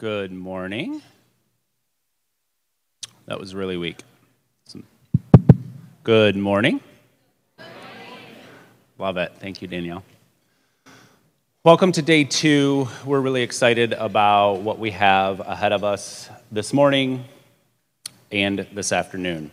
Good morning. That was really weak. Good morning. Love it. Thank you, Danielle. Welcome to day 2. We're really excited about what we have ahead of us this morning and this afternoon.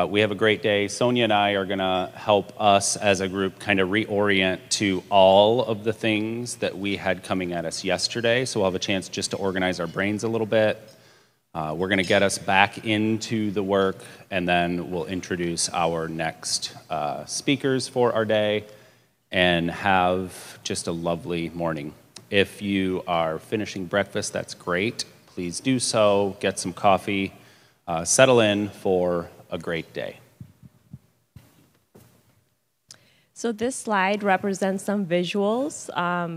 We have a great day. Sonia and I are going to help us as a group kind of reorient to all of the things that we had coming at us yesterday. So we'll have a chance just to organize our brains a little bit. We're going to get us back into the work, and then we'll introduce our next speakers for our day and have just a lovely morning. If you are finishing breakfast, that's great. Please do so. Get some coffee. Settle in for a great day. So this slide represents some visuals,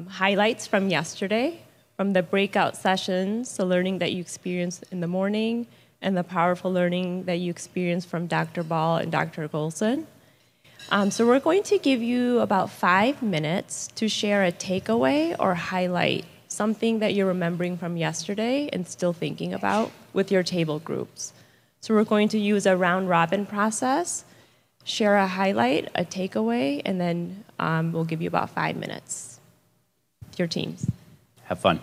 highlights from yesterday, from the breakout sessions, the learning that you experienced in the morning, and the powerful learning that you experienced from Dr. Ball and Dr. Golson. So we're going to give you about 5 minutes to share a takeaway or highlight, something that you're remembering from yesterday and still thinking about with your table groups. So we're going to use a round-robin process, share a highlight, a takeaway, and then we'll give you about 5 minutes with your teams. Have fun.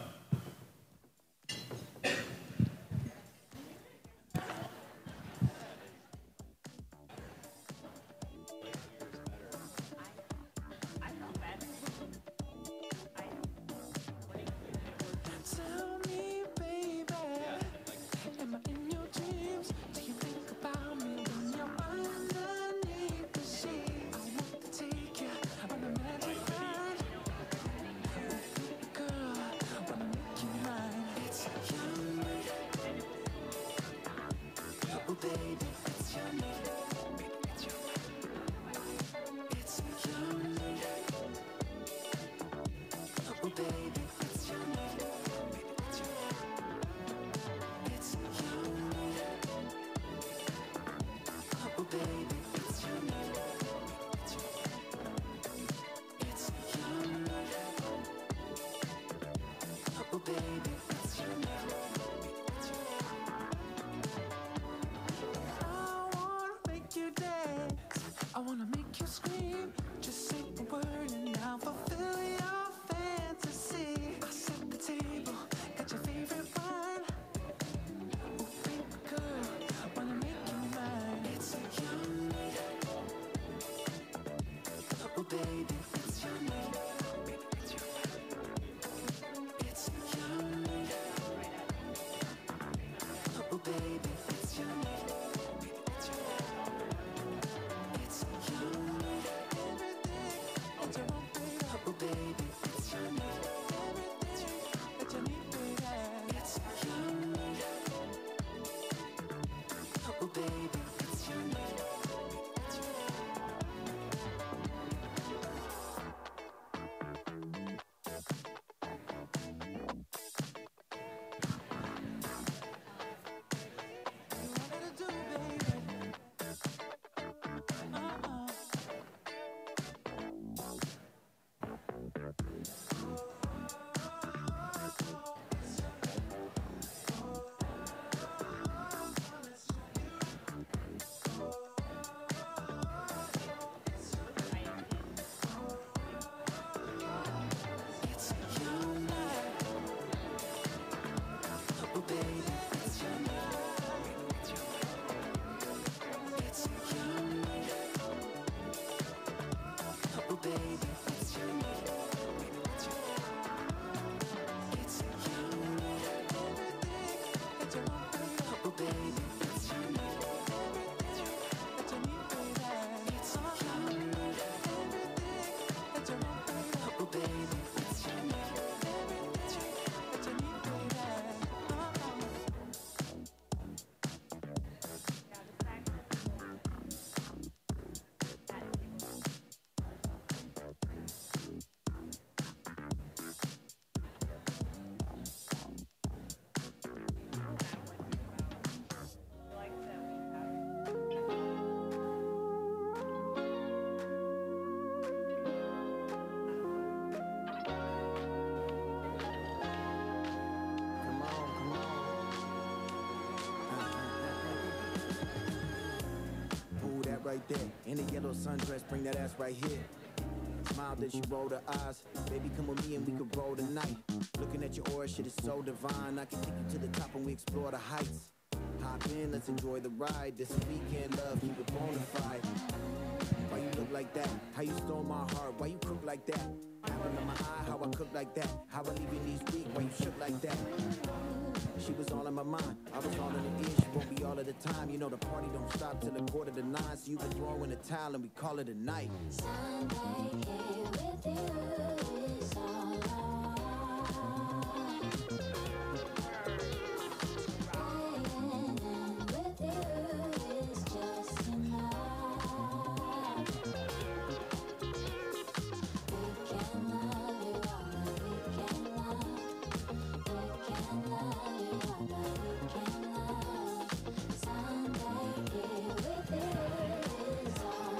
right there. In a yellow sundress, bring that ass right here. Smile, then she rolled her eyes. Baby, come with me and we could roll tonight. Looking at your aura, shit is so divine. I can take you to the top and we explore the heights. Hop in, let's enjoy the ride. This weekend love, keep it bona fide. Why you look like that? How you stole my heart? Why you cook like that? Apple in my eye, how I cook like that? How I leave you knees weak? Why you shook like that? She was all in my mind, I was all in the ear. She won't be all of the time. You know the party don't stop till 8:45. So you can throw in the towel and we call it a night. Sunday here with you is all with you is just enough. We can love you all night. We can love. We can love you all night. We can love. Sunday here with you is all.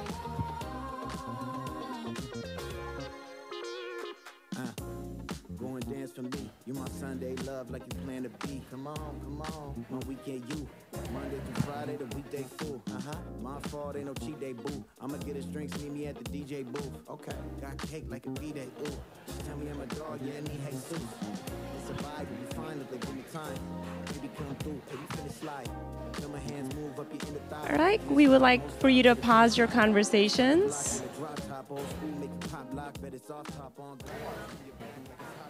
Go and dance for me. You my Sunday love like you plan to be. Come on. My weekend you. Monday through Friday, the weekday full. My fault, ain't no cheat day, boo. I'ma get us drinks, meet me at the DJ booth. Okay. Got cake like a B-Day, ooh. Just tell me I'm a dog, yeah, I need Jesus. It's a vibe, we fine, look like give me time. Baby, come through, baby, finish slide. Feel my hands move up your inner thigh. All right, we would like for you to pause your conversations.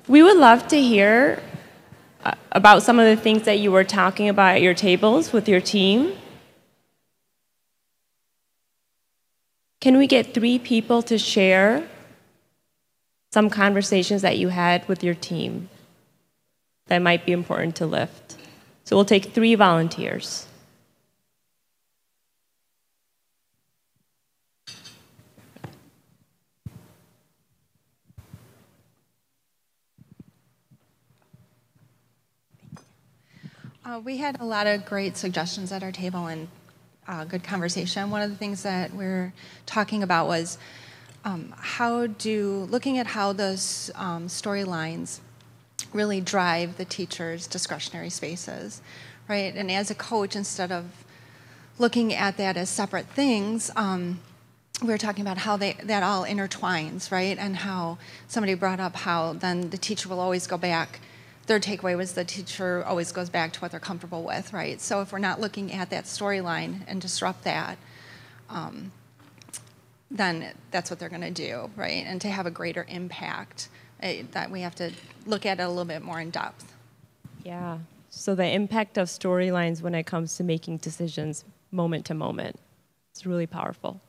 We would love to hear about some of the things that you were talking about at your tables with your team. Can we get 3 people to share some conversations that you had with your team that might be important to lift? So we'll take 3 volunteers. We had a lot of great suggestions at our table and good conversation. One of the things that we're talking about was looking at how those storylines really drive the teacher's discretionary spaces, right? And as a coach, instead of looking at that as separate things, we were talking about how that all intertwines, right? And how somebody brought up how then the teacher will always go back. Their takeaway was the teacher always goes back to what they're comfortable with, right? So if we're not looking at that storyline and disrupt that, then that's what they're going to do, right? And to have a greater impact, that we have to look at it a little bit more in depth. Yeah, so the impact of storylines when it comes to making decisions moment to moment, it's really powerful.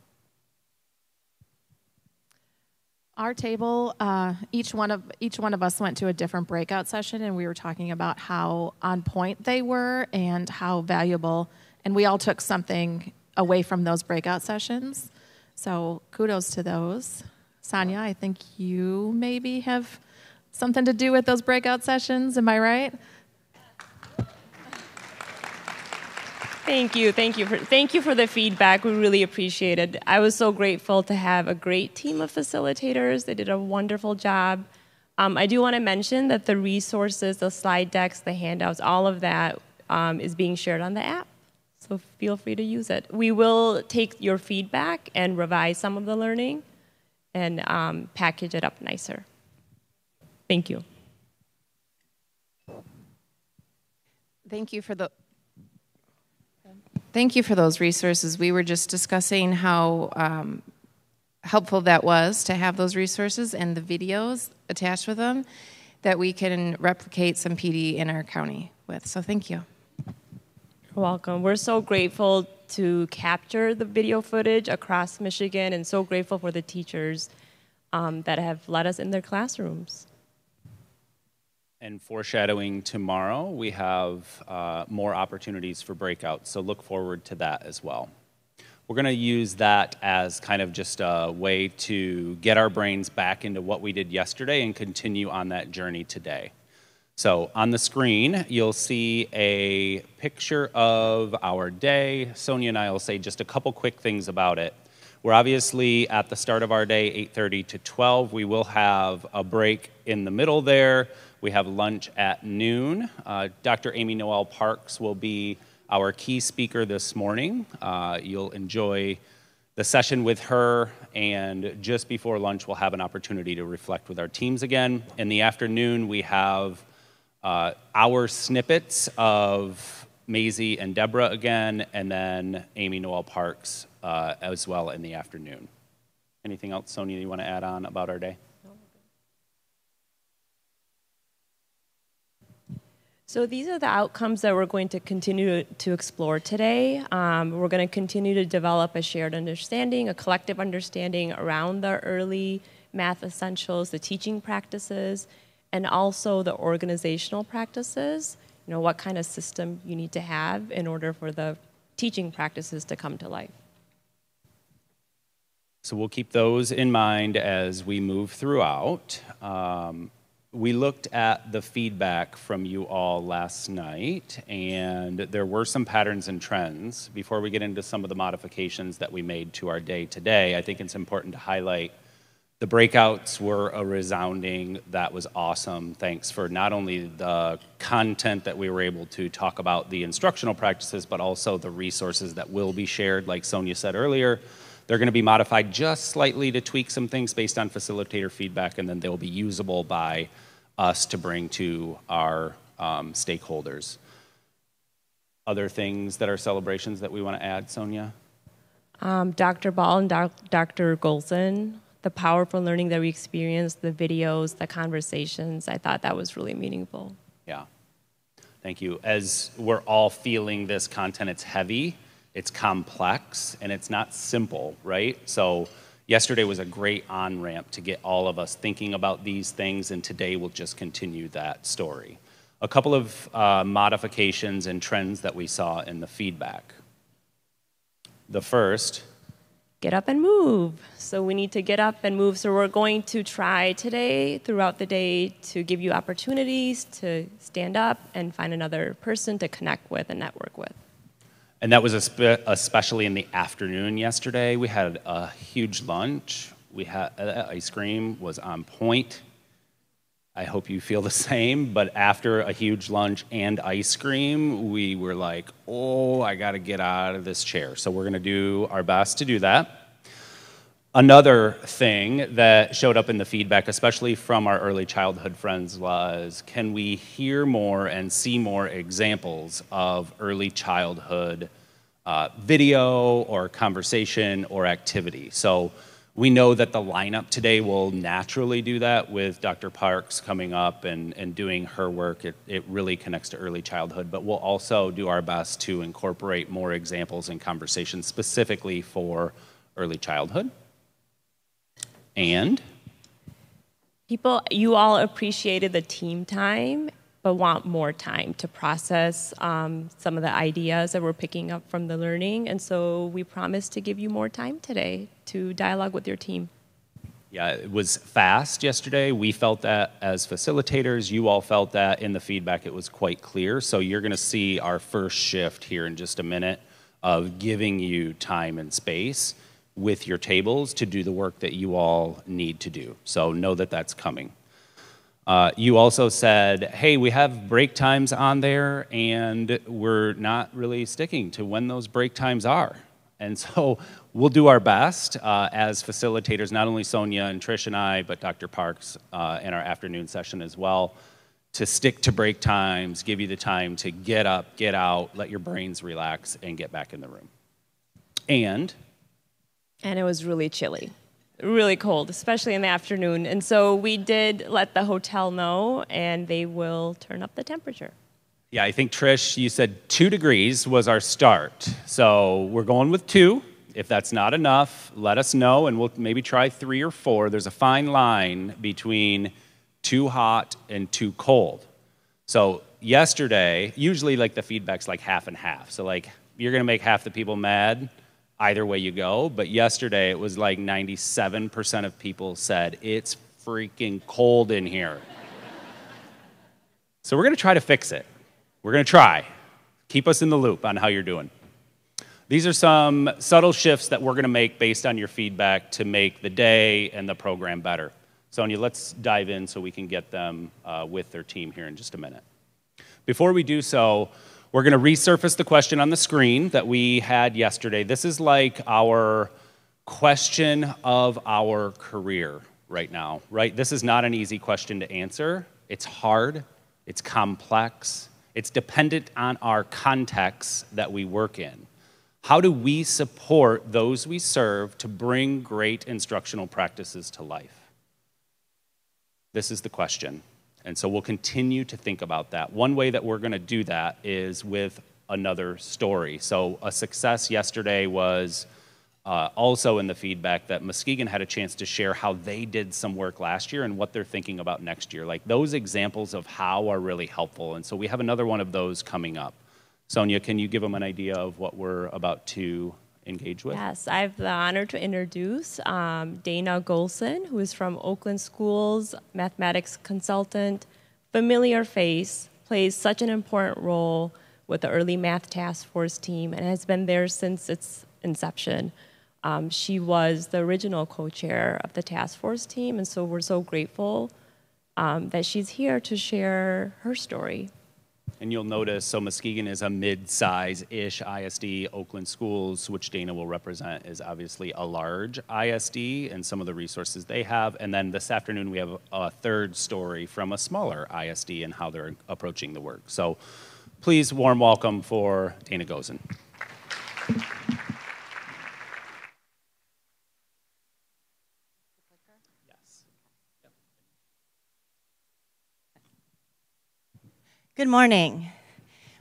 Our table, each one of us went to a different breakout session, and we were talking about how on point they were and how valuable, and we all took something away from those breakout sessions. So kudos to those. Sonia, I think you maybe have something to do with those breakout sessions. Am I right? Thank you for the feedback. We really appreciate it. I was so grateful to have a great team of facilitators. They did a wonderful job. I do want to mention that the resources, the slide decks, the handouts, all of that is being shared on the app. So feel free to use it. We will take your feedback and revise some of the learning and package it up nicer. Thank you. Thank you for those resources. We were just discussing how helpful that was to have those resources and the videos attached with them that we can replicate some PD in our county with. So thank you. You're welcome. We're so grateful to capture the video footage across Michigan and so grateful for the teachers that have led us in their classrooms. And foreshadowing tomorrow, we have more opportunities for breakouts, so look forward to that as well. We're going to use that as kind of just a way to get our brains back into what we did yesterday and continue on that journey today. So on the screen, you'll see a picture of our day. Sonia and I will say just a couple quick things about it. We're obviously at the start of our day, 8:30 to 12. We will have a break in the middle there. We have lunch at noon. Dr. Amy Noel Parks will be our key speaker this morning. You'll enjoy the session with her, and just before lunch, we'll have an opportunity to reflect with our teams again. In the afternoon, we have our snippets of Maisie and Deborah again, and then Amy Noel Parks as well in the afternoon. Anything else, Sonia, you want to add on about our day? So these are the outcomes that we're going to continue to explore today. We're going to continue to develop a shared understanding, a collective understanding around the early math essentials, the teaching practices, and also the organizational practices. You know, what kind of system you need to have in order for the teaching practices to come to life. So we'll keep those in mind as we move throughout. We looked at the feedback from you all last night, and there were some patterns and trends. Before we get into some of the modifications that we made to our day today, I think it's important to highlight the breakouts were a resounding, that was awesome. Thanks for not only the content that we were able to talk about, the instructional practices, but also the resources that will be shared. Like Sonia said earlier, they're going to be modified just slightly to tweak some things based on facilitator feedback, and then they'll be usable by us to bring to our stakeholders. Other things that are celebrations that we want to add, Sonia? Dr. Ball and Dr. Golson, the powerful learning that we experienced, the videos, the conversations, I thought that was really meaningful. Yeah, thank you. As we're all feeling this content, it's heavy, it's complex, and it's not simple, right? So yesterday was a great on-ramp to get all of us thinking about these things, and today we'll just continue that story. A couple of modifications and trends that we saw in the feedback. The first, Get up and move. So we need to get up and move. So we're going to try today, throughout the day, to give you opportunities to stand up and find another person to connect with and network with. and that was especially in the afternoon yesterday. We had a huge lunch. We had ice cream was on point. I hope you feel the same, but after a huge lunch and ice cream, we were like, oh, I got to get out of this chair. So we're going to do our best to do that. Another thing that showed up in the feedback, especially from our early childhood friends, was can we hear more and see more examples of early childhood video or conversation or activity? So we know that the lineup today will naturally do that with Dr. Parks coming up and doing her work. It really connects to early childhood, but we'll also do our best to incorporate more examples and conversations specifically for early childhood. And you all appreciated the team time, but want more time to process some of the ideas that we're picking up from the learning. And so we promised to give you more time today to dialogue with your team. yeah, it was fast yesterday. We felt that as facilitators. You all felt that in the feedback. It was quite clear. So you're going to see our first shift here in just a minute of giving you time and space with your tables to do the work that you all need to do. So know that that's coming. You also said, hey, we have break times on there, and we're not really sticking to when those break times are. And so we'll do our best as facilitators, not only Sonia and Trish and I, but Dr. Parks in our afternoon session as well, to stick to break times, give you the time to get up, get out, let your brains relax, and get back in the room. And And it was really chilly, really cold, especially in the afternoon. And so we did let the hotel know, and they will turn up the temperature. yeah, I think, Trish, you said 2 degrees was our start. So we're going with 2. If that's not enough, let us know, and we'll maybe try 3 or 4. There's a fine line between too hot and too cold. So yesterday, usually like the feedback's like half and half. So like you're going to make half the people mad either way you go. But yesterday, it was like 97% of people said, it's freaking cold in here. So we're going to try to fix it. We're going to try. Keep us in the loop on how you're doing. These are some subtle shifts that we're going to make based on your feedback to make the day and the program better. Sonia, let's dive in so we can get them with their team here in just a minute. Before we do so, we're going to resurface the question on the screen that we had yesterday. This is like our question of our career right now, right? This is not an easy question to answer. It's hard, it's complex, it's dependent on our context that we work in. How do we support those we serve to bring great instructional practices to life? This is the question. And so we'll continue to think about that. One way that we're going to do that is with another story. So a success yesterday was also in the feedback that Muskegon had a chance to share how they did some work last year and what they're thinking about next year. Like those examples of how are really helpful. And so we have another one of those coming up. Sonia, can you give them an idea of what we're about to engage with? Yes, I have the honor to introduce Dana Golson, who is from Oakland Schools, mathematics consultant, familiar face, plays such an important role with the early math task force team and has been there since its inception. She was the original co-chair of the task force team, and so we're so grateful that she's here to share her story. And you'll notice, so Muskegon is a mid-size-ish ISD. Oakland Schools, which Dana will represent, is obviously a large ISD and some of the resources they have. And then this afternoon we have a third story from a smaller ISD and how they're approaching the work. So please, warm welcome for Dana Golson. Good morning.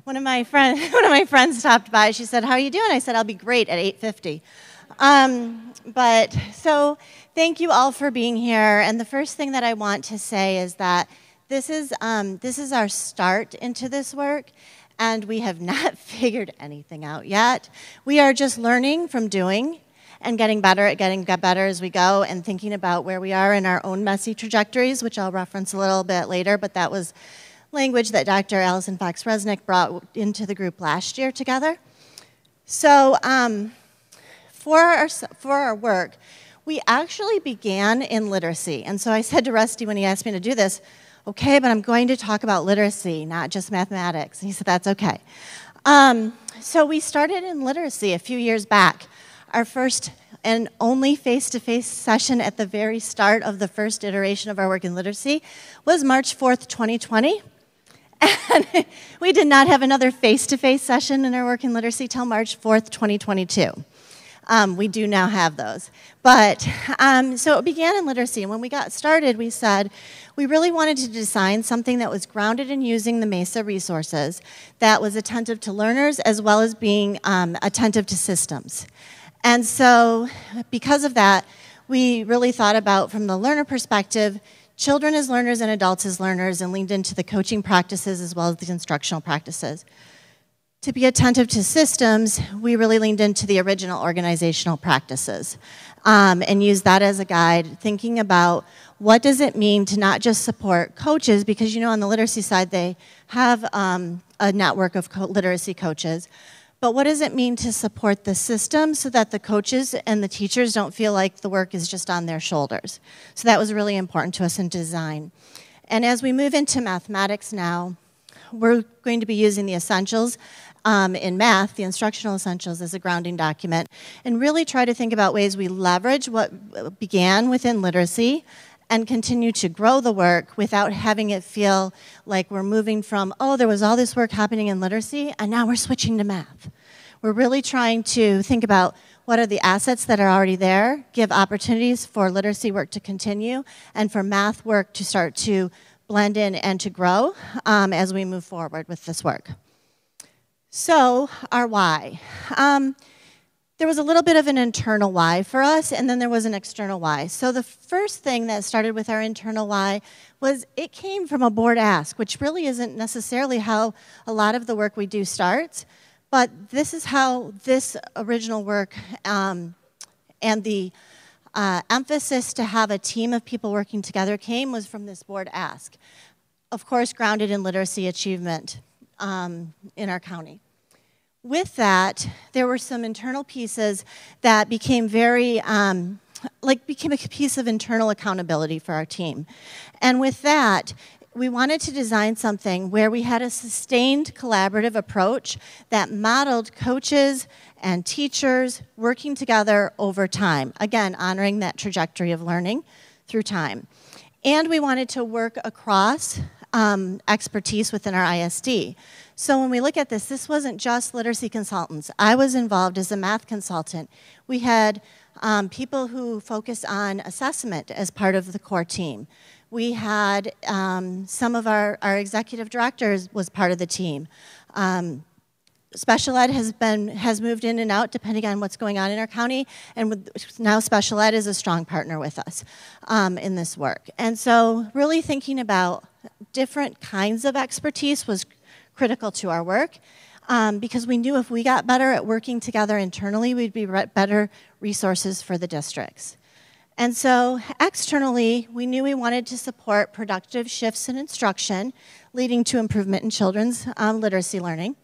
One of my friends stopped by. She said, "How are you doing?" I said, "I'll be great at 8:50." So thank you all for being here. And the first thing that I want to say is that this is our start into this work, and we have not figured anything out yet. We are just learning from doing and getting better as we go, and thinking about where we are in our own messy trajectories, which I'll reference a little bit later. But that was language that Dr. Allison Fox-Resnick brought into the group last year together. So for our work, we actually began in literacy. And so I said to Rusty when he asked me to do this, "Okay, but I'm going to talk about literacy, not just mathematics." And he said, "That's okay." So we started in literacy a few years back. Our first and only face-to-face session at the very start of the first iteration of our work in literacy was March 4th, 2020. And we did not have another face-to-face session in our work in literacy till March 4th, 2022. We do now have those. But, so it began in literacy, and when we got started, we said we really wanted to design something that was grounded in using the MAISA resources, that was attentive to learners as well as being attentive to systems. And so because of that, we really thought about, from the learner perspective, children as learners and adults as learners, and leaned into the coaching practices as well as the instructional practices. To be attentive to systems, we really leaned into the original organizational practices and used that as a guide, thinking about what does it mean to not just support coaches, because on the literacy side they have a network of literacy coaches, but what does it mean to support the system so that the coaches and the teachers don't feel like the work is just on their shoulders? So that was really important to us in design. And as we move into mathematics now, we're going to be using the essentials in math, the instructional essentials, as a grounding document, and really try to think about ways we leverage what began within literacy and continue to grow the work without having it feel like we're moving from, oh, there was all this work happening in literacy, and now we're switching to math. We're really trying to think about what are the assets that are already there, give opportunities for literacy work to continue, and for math work to start to blend in and to grow as we move forward with this work. So, our why. There was a little bit of an internal why for us, and then there was an external why. So the first thing that started with our internal why was it came from a board ask, which really isn't necessarily how a lot of the work we do starts, but this is how this original work and the emphasis to have a team of people working together was from this board ask. Of course, grounded in literacy achievement in our county. With that, there were some internal pieces that became very, became a piece of internal accountability for our team. And with that, we wanted to design something where we had a sustained collaborative approach that modeled coaches and teachers working together over time. Again, honoring that trajectory of learning through time. And we wanted to work across expertise within our ISD. So when we look at this, this wasn't just literacy consultants. I was involved as a math consultant. We had people who focused on assessment as part of the core team. We had some of our executive directors was part of the team. Special ed has moved in and out depending on what's going on in our county, and now special ed is a strong partner with us in this work. And so really thinking about different kinds of expertise was critical to our work because we knew if we got better at working together internally, we'd be better resources for the districts. And so externally, we knew we wanted to support productive shifts in instruction, leading to improvement in children's literacy learning.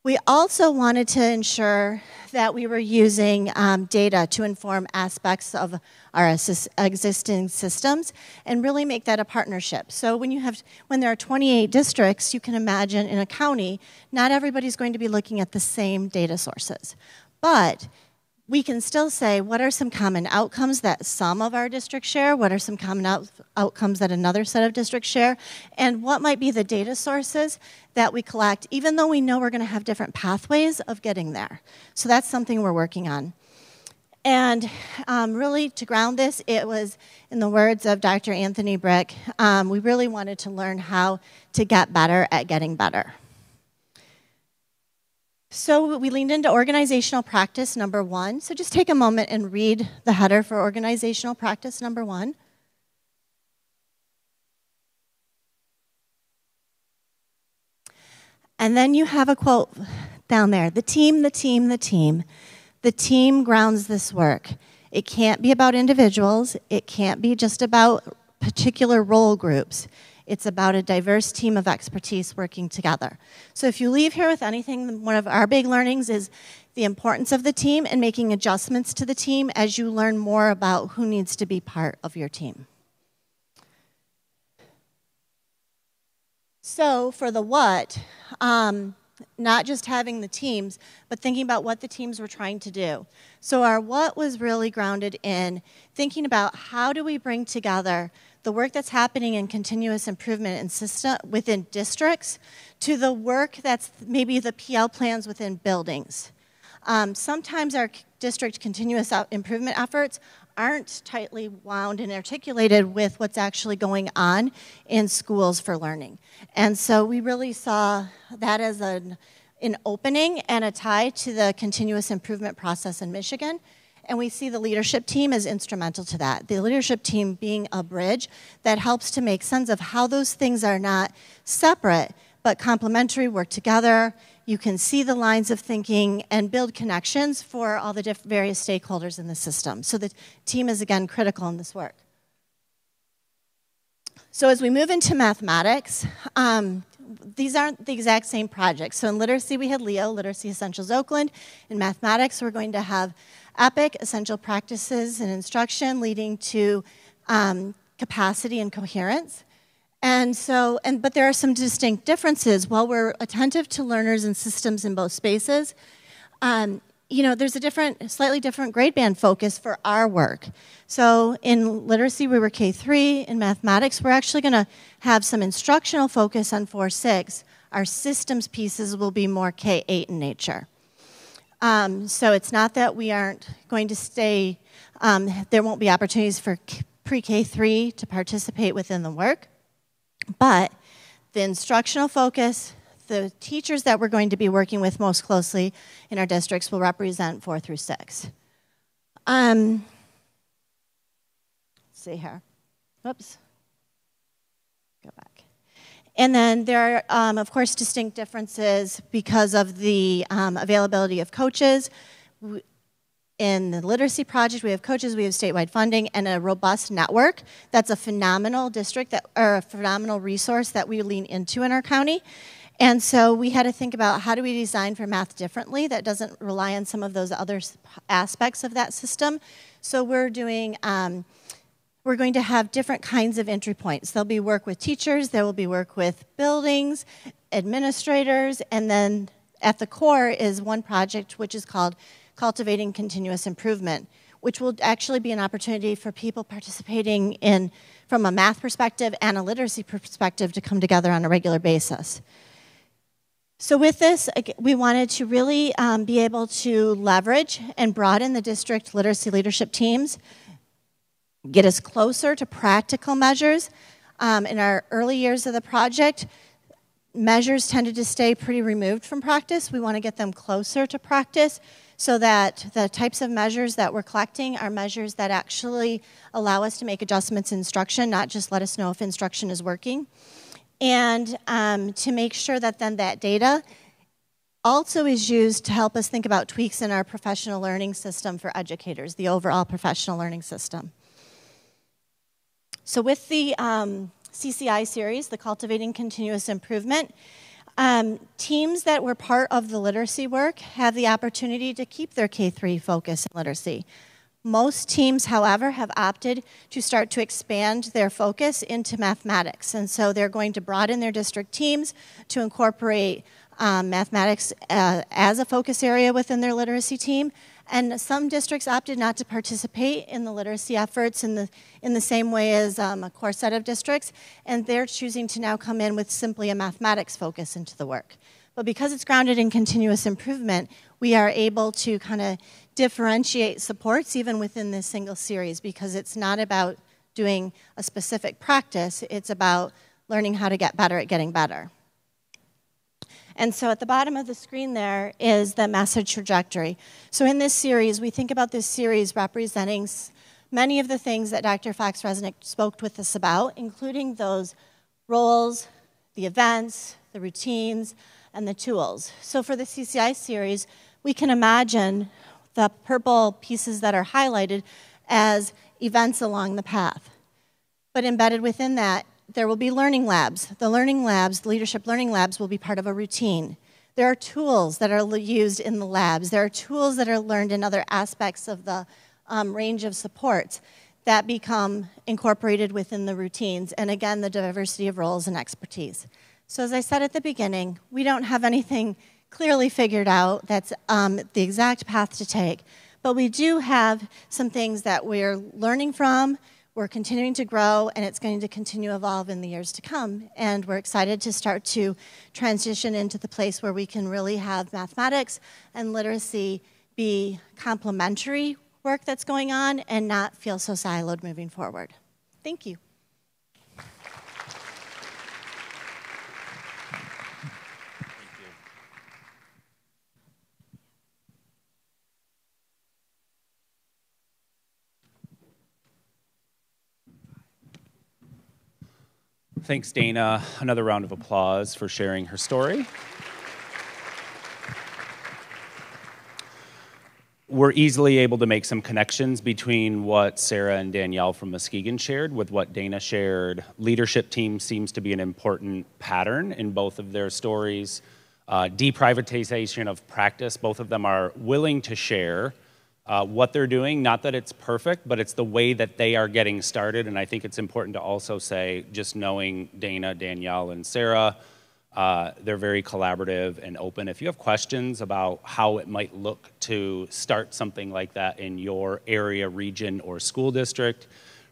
We also wanted to ensure that we were using data to inform aspects of our existing systems and really make that a partnership. So when there are 28 districts, you can imagine in a county, not everybody's going to be looking at the same data sources. But we can still say, what are some common outcomes that some of our districts share? What are some common outcomes that another set of districts share? And what might be the data sources that we collect, even though we know we're going to have different pathways of getting there. So that's something we're working on. And really, to ground this, it was, in the words of Dr. Anthony Brick, we really wanted to learn how to get better at getting better. So we leaned into organizational practice number 1. So just take a moment and read the header for organizational practice number 1. And then you have a quote down there, the team, the team, the team. The team grounds this work. It can't be about individuals. It can't be just about particular role groups. It's about a diverse team of expertise working together. So if you leave here with anything, one of our big learnings is the importance of the team and making adjustments to the team as you learn more about who needs to be part of your team. So for the what, not just having the teams, but thinking about what the teams were trying to do. So our what was really grounded in thinking about how do we bring together the work that's happening in continuous improvement in system within districts to the work that's maybe the PL plans within buildings. Sometimes our district continuous improvement efforts aren't tightly wound and articulated with what's actually going on in schools for learning. And so we really saw that as an opening and a tie to the continuous improvement process in Michigan. And we see the leadership team as instrumental to that. The leadership team being a bridge that helps to make sense of how those things are not separate, but complementary, work together. You can see the lines of thinking and build connections for all the various stakeholders in the system. So the team is, again, critical in this work. So as we move into mathematics, these aren't the exact same projects. So in literacy, we had LEO, Literacy Essentials Oakland. In mathematics, we're going to have EPIC, Essential Practices and Instruction, leading to capacity and coherence. But there are some distinct differences. While we're attentive to learners and systems in both spaces, there's a slightly different grade band focus for our work. So in literacy, we were K3. In mathematics, we're actually going to have some instructional focus on 4-6. Our systems pieces will be more K8 in nature. So it's not that we aren't going to stay, there won't be opportunities for pre-K3 to participate within the work, but the instructional focus, the teachers that we're going to be working with most closely in our districts will represent 4 through 6. Let's see here. Whoops. Go back. And then there are, of course, distinct differences because of the availability of coaches. In the literacy project, we have coaches, we have statewide funding, and a robust network. That's a phenomenal district, or a phenomenal resource that we lean into in our county. And so we had to think about how do we design for math differently that doesn't rely on some of those other aspects of that system. So we're doing we're going to have different kinds of entry points. There'll be work with teachers, there will be work with buildings, administrators, and then at the core is one project which is called Cultivating Continuous Improvement, which will actually be an opportunity for people participating in, from a math perspective and a literacy perspective, to come together on a regular basis. So with this, we wanted to really be able to leverage and broaden the district literacy leadership teams, get us closer to practical measures. In our early years of the project, measures tended to stay pretty removed from practice. We want to get them closer to practice so that the types of measures that we're collecting are measures that actually allow us to make adjustments in instruction, not just let us know if instruction is working. And to make sure that then that data also is used to help us think about tweaks in our professional learning system for educators, the overall professional learning system. So with the CCI series, the Cultivating Continuous Improvement, teams that were part of the literacy work have the opportunity to keep their K-3 focus in literacy. Most teams, however, have opted to start to expand their focus into mathematics. And so they're going to broaden their district teams to incorporate mathematics as a focus area within their literacy team. And some districts opted not to participate in the literacy efforts in the same way as a core set of districts, and they're choosing to now come in with simply a mathematics focus into the work. But because it's grounded in continuous improvement, we are able to kind of differentiate supports even within this single series, because it's not about doing a specific practice, it's about learning how to get better at getting better. And so at the bottom of the screen there is the message trajectory. So in this series, we think about this series representing many of the things that Dr. Fox-Resnick spoke with us about, including those roles, the events, the routines, and the tools. So for the CCI series, we can imagine the purple pieces that are highlighted as events along the path. But embedded within that, there will be learning labs. The learning labs, the leadership learning labs, will be part of a routine. There are tools that are used in the labs. There are tools that are learned in other aspects of the range of supports that become incorporated within the routines. And again, the diversity of roles and expertise. So as I said at the beginning, we don't have anything clearly figured out that's the exact path to take. But we do have some things that we're learning from, we're continuing to grow, and it's going to continue to evolve in the years to come. And we're excited to start to transition into the place where we can really have mathematics and literacy be complementary work that's going on and not feel so siloed moving forward. Thank you. Thanks, Dana. Another round of applause for sharing her story. We're easily able to make some connections between what Sarah and Danielle from Muskegon shared with what Dana shared. Leadership team seems to be an important pattern in both of their stories. Deprivatization of practice, both of them are willing to share what they're doing. Not that it's perfect, but it's the way that they are getting started. And I think it's important to also say, just knowing Dana, Danielle, and Sarah, they're very collaborative and open. If you have questions about how it might look to start something like that in your area, region, or school district,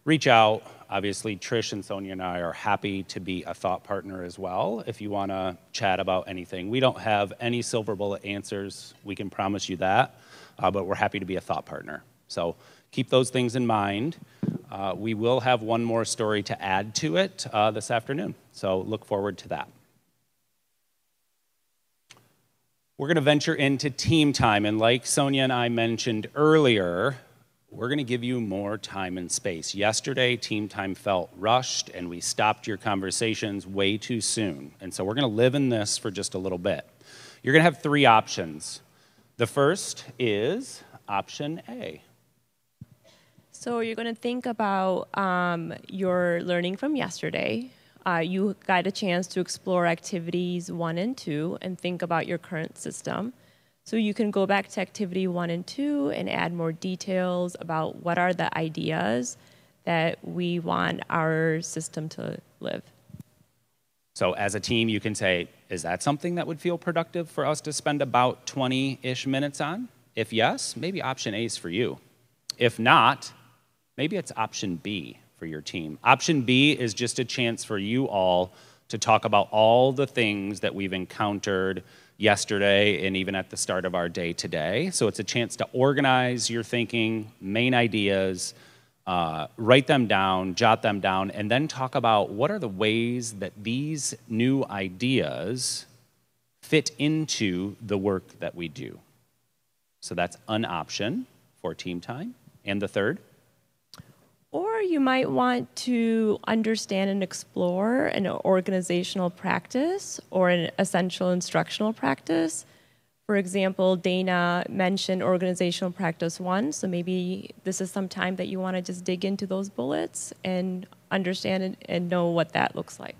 reach out. Obviously, Trish and Sonia and I are happy to be a thought partner as well if you want to chat about anything. We don't have any silver bullet answers, we can promise you that. But we're happy to be a thought partner. So keep those things in mind. We will have one more story to add to it this afternoon. So look forward to that. We're going to venture into team time. And like Sonia and I mentioned earlier, we're going to give you more time and space. Yesterday, team time felt rushed, and we stopped your conversations way too soon. And so we're going to live in this for just a little bit. You're going to have three options. The first is option A. So you're going to think about your learning from yesterday. You got a chance to explore activities 1 and 2 and think about your current system. So you can go back to activity 1 and 2 and add more details about what are the ideas that we want our system to live. So as a team, you can say, is that something that would feel productive for us to spend about 20-ish minutes on? If yes, maybe option A is for you. If not, maybe it's option B for your team. Option B is just a chance for you all to talk about all the things that we've encountered yesterday and even at the start of our day today. So it's a chance to organize your thinking, main ideas, write them down, jot them down, and then talk about what are the ways that these new ideas fit into the work that we do. So that's an option for team time. And the third? Or you might want to understand and explore an organizational practice or an essential instructional practice. For example, Dana mentioned organizational practice 1, so maybe this is some time that you want to just dig into those bullets and understand it and know what that looks like.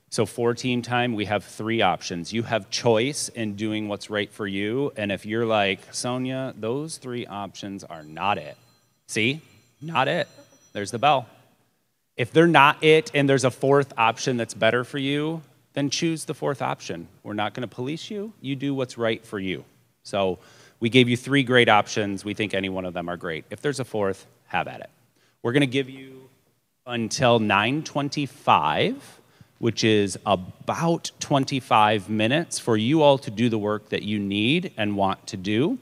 So for team time, we have 3 options. You have choice in doing what's right for you, and if you're like, Sonia, those 3 options are not it. See? Not it. There's the bell. If they're not it and there's a 4th option that's better for you, then choose the 4th option. We're not going to police you. You do what's right for you. So we gave you 3 great options. We think any one of them are great. If there's a 4th, have at it. We're going to give you until 9:25, which is about 25 minutes for you all to do the work that you need and want to do.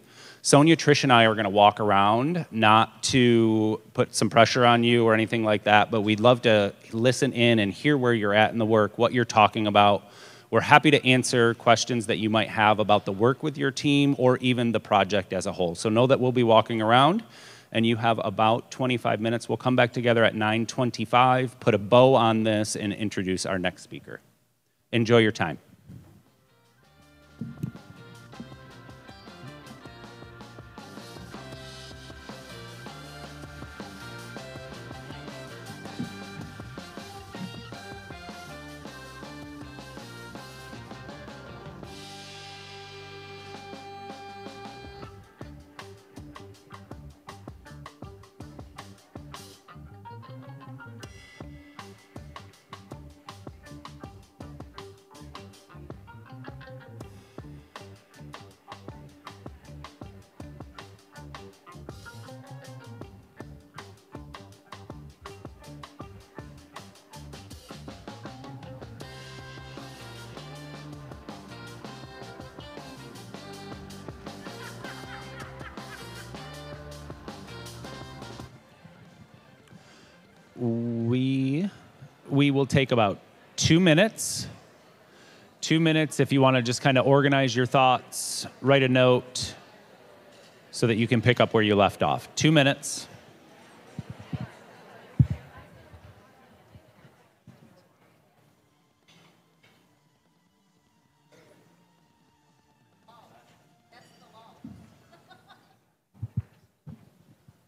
Sonia, Trish, and I are going to walk around, not to put some pressure on you or anything like that, but we'd love to listen in and hear where you're at in the work, what you're talking about. We're happy to answer questions that you might have about the work with your team or even the project as a whole. So know that we'll be walking around, and you have about 25 minutes. We'll come back together at 9:25, put a bow on this, and introduce our next speaker. Enjoy your time. We will take about 2 minutes. 2 minutes if you want to just kind of organize your thoughts, write a note so that you can pick up where you left off. 2 minutes.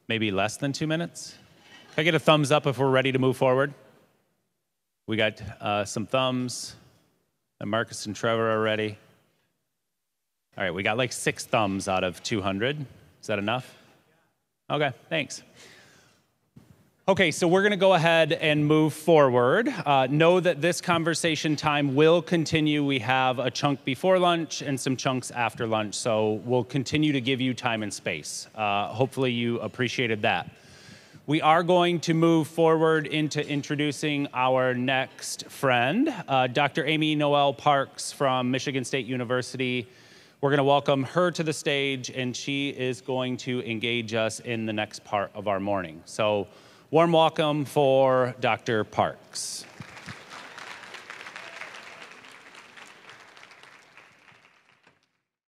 Maybe less than 2 minutes? Can I get a thumbs up if we're ready to move forward? We got some thumbs, and Marcus and Trevor are ready. All right, we got like 6 thumbs out of 200. Is that enough? Okay, thanks. Okay, so we're going to go ahead and move forward. Know that this conversation time will continue. We have a chunk before lunch and some chunks after lunch, so we'll continue to give you time and space. Hopefully you appreciated that. We are going to move forward into introducing our next friend, Dr. Amy Noel Parks from Michigan State University. We're going to welcome her to the stage, and she is going to engage us in the next part of our morning. So, warm welcome for Dr. Parks.